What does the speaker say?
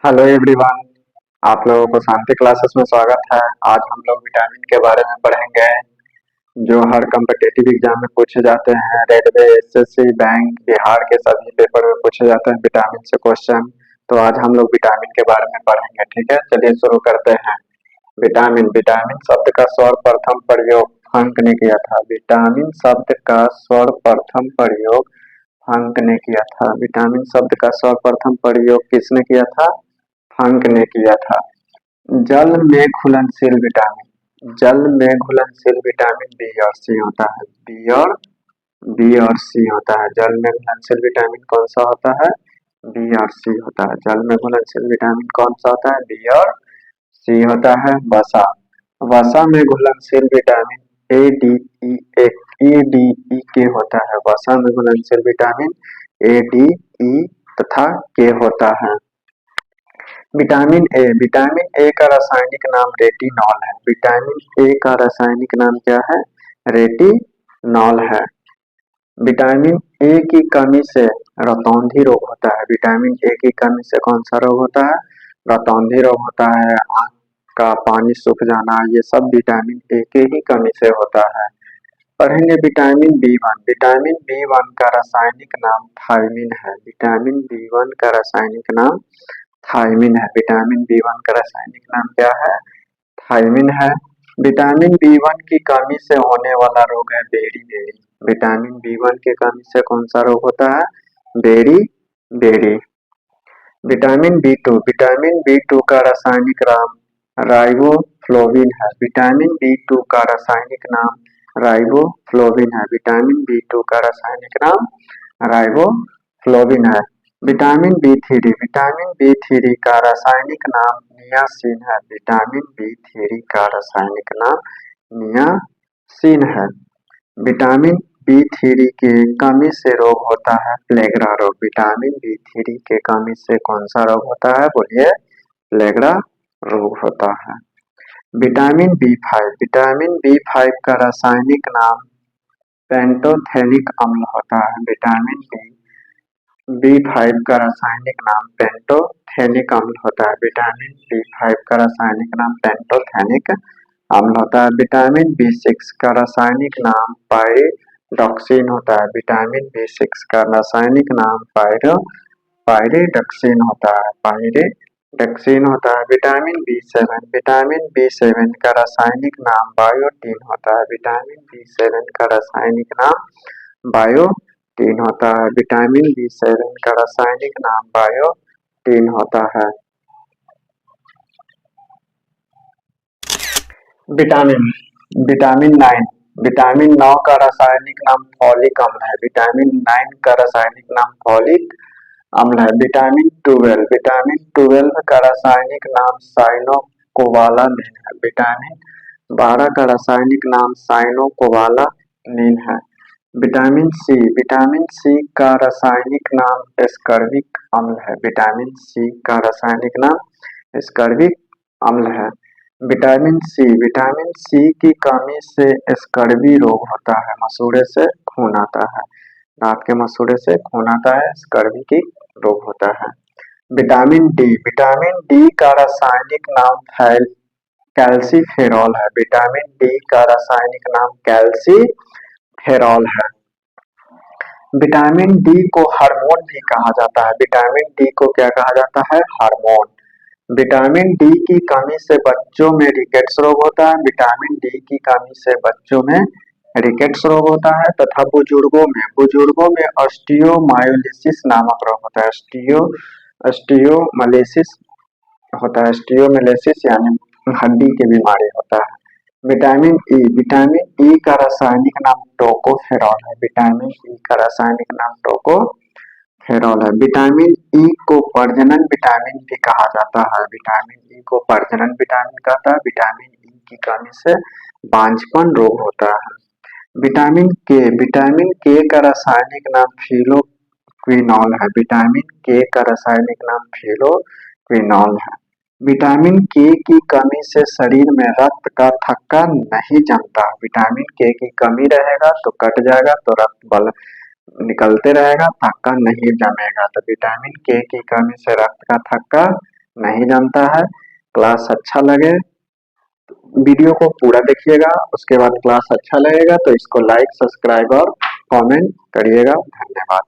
Hello everyone. आप लोगों को शांति क्लासेस में स्वागत है। आज हम लोग विटामिन के बारे में पढ़ेंगे जो हर कम्पिटिटिव एग्जाम में पूछे जाते हैं। रेलवे, एसएससी, बैंक, बिहार के सभी पेपर में पूछे जाते हैं विटामिन से क्वेश्चन। तो आज हम लोग विटामिन के बारे में पढ़ेंगे। ठीक है, चलिए शुरू करते हैं। विटामिन विटामिन शब्द का सर्वप्रथम प्रयोग हंक ने किया था। विटामिन शब्द का सर्वप्रथम प्रयोग हंक ने किया था। विटामिन शब्द का सर्वप्रथम प्रयोग किसने किया था? हंक ने किया था। जल में घुलनशील विटामिन, जल में घुलनशील विटामिन बी और सी होता है। बी और सी होता है। जल में घुलनशील विटामिन कौन सा होता है? बी और सी होता है। जल में घुलनशील विटामिन कौन सा होता है? बी और सी होता है। वसा, वसा में घुलनशील विटामिन ए डी ई एक ई डी ई के होता है। वसा में घुलनशील विटामिन ए डी ई तथा के होता है। विटामिन ए, विटामिन ए का रासायनिक नाम रेटिनॉल है। विटामिन ए का रासायनिक नाम क्या है? रेटिनॉल है। विटामिन ए की कमी से रतौंधी रोग होता है। विटामिन ए की कमी से कौन सा रोग होता है? रतौंधी रोग होता है। आंख का पानी सूख जाना, ये सब विटामिन ए के ही कमी से होता है। पढ़ेंगे vitamin B one. Vitamin B one का रासायनिक नाम थायमिन है। विटामिन बी वन का रासायनिक नाम थायमिन है। विटामिन बी वन का रासायनिक नाम क्या है? थायमिन है। विटामिन बी वन की कमी से होने वाला रोग है beriberi. Vitamin B one की कमी से कौन सा रोग होता है? Beriberi. Vitamin B two, vitamin B two का रासायनिक नाम राइबोफ्लोविन है। विटामिन बी टू का रासायनिक नाम राइबोफ्लोविन है। विटामिन बी टू का रासायनिक नाम राइबोफ्लोविन है। Vitamin B three, vitamin B three का रासायनिक नाम नियासिन है। विटामिन बी थ्री का रासायनिक नाम नियासिन है। विटामिन बी थ्री के कमी से रोग होता है प्लेगरा रोग। विटामिन बी थ्री के कमी से कौन सा रोग होता है? बोलिए, प्लेगरा रोग होता है। Vitamin B five, vitamin B five का रासायनिक नाम पेंटोथेनिक अम्ल होता है। विटामिन बी फाइव का रासायनिक नाम पेंटोथेनिक अम्ल होता है। विटामिन बी फाइव का रासायनिक नाम पेंटोथेनिक अम्ल होता है। विटामिन बी सिक्स का रासायनिक नाम पायरिडॉक्सिन होता है। विटामिन बी सिक्स का रासायनिक नाम पायरिडॉक्सिन होता है। पायरिडॉक्सिन होता है। Vitamin B seven, vitamin B seven का रासायनिक नाम बायोटीन होता है। विटामिन बी सेवन का रासायनिक नाम बायोटीन होता है। विटामिन बी सेवन का रासायनिक नाम बायोटीन होता है। विटामिन विटामिन नाइन, विटामिन नौ का रासायनिक नाम फॉलिक अम्ल है। विटामिन नाइन का रासायनिक नाम फॉलिक अम्ल है। विटामिन ट्वेल्व, विटामिन ट्वेल्व का रासायनिक नाम साइनोकोबालामिन है। विटामिन 12 का रासायनिक नाम साइनोकोबालामिन है। विटामिन सी, विटामिन सी का रासायनिक नाम एस्कर्बिक अम्ल है। विटामिन सी का रासायनिक नाम एस्कर्बिक अम्ल है। विटामिन सी, विटामिन सी की कमी से स्कर्वी रोग होता है। मसूड़े से खून आता है। दांत के मसूड़े से खून आता है, स्कर्वी की रोग होता है। विटामिन डी, विटामिन डी का रासायनिक नाम कैल्सीफेरॉल है। विटामिन डी का रासायनिक नाम कैल्सीफेरॉल है। विटामिन डी को हार्मोन भी कहा जाता है। विटामिन डी को क्या कहा जाता है? हार्मोन। विटामिन डी की कमी से बच्चों में रिकेट्स रोग होता है। विटामिन डी की कमी से बच्चों में रिकेट्स रोग होता है तथा बुजुर्गों में ऑस्टियोमायोलिसिस नामक रोग होता है। ऑस्टियोमायोलिसिस होता है। ऑस्टियोमायोलिसिस यानी हड्डी की बीमारी होता है। विटामिन ई, विटामिन ई का रासायनिक नाम टोकोफेरॉल है। विटामिन ई का रासायनिक नाम टोकोफेरॉल है। विटामिन ई को प्रजनन विटामिन भी कहा जाता है। विटामिन ई को प्रजनन विटामिन कहता है। विटामिन ई की कमी से बांझपन रोग होता है। विटामिन के का रासायनिक नाम फिलोक्विनॉल है। विटामिन के का रासायनिक नाम फिलोक्विनॉल है। विटामिन के की कमी से शरीर में रक्त का थक्का नहीं जमता। विटामिन के की कमी रहेगा तो कट जाएगा, तो रक्त बल निकलते रहेगा, थक्का नहीं जमेगा। तो विटामिन के की कमी से रक्त का थक्का नहीं जानता है, क्लास अच्छा लगे वीडियो को पूरा देखिएगा, उसके बाद क्लास अच्छा लगेगा तो इसको लाइक, सब्सक्राइब और कमेंट करिएगा। धन्यवाद।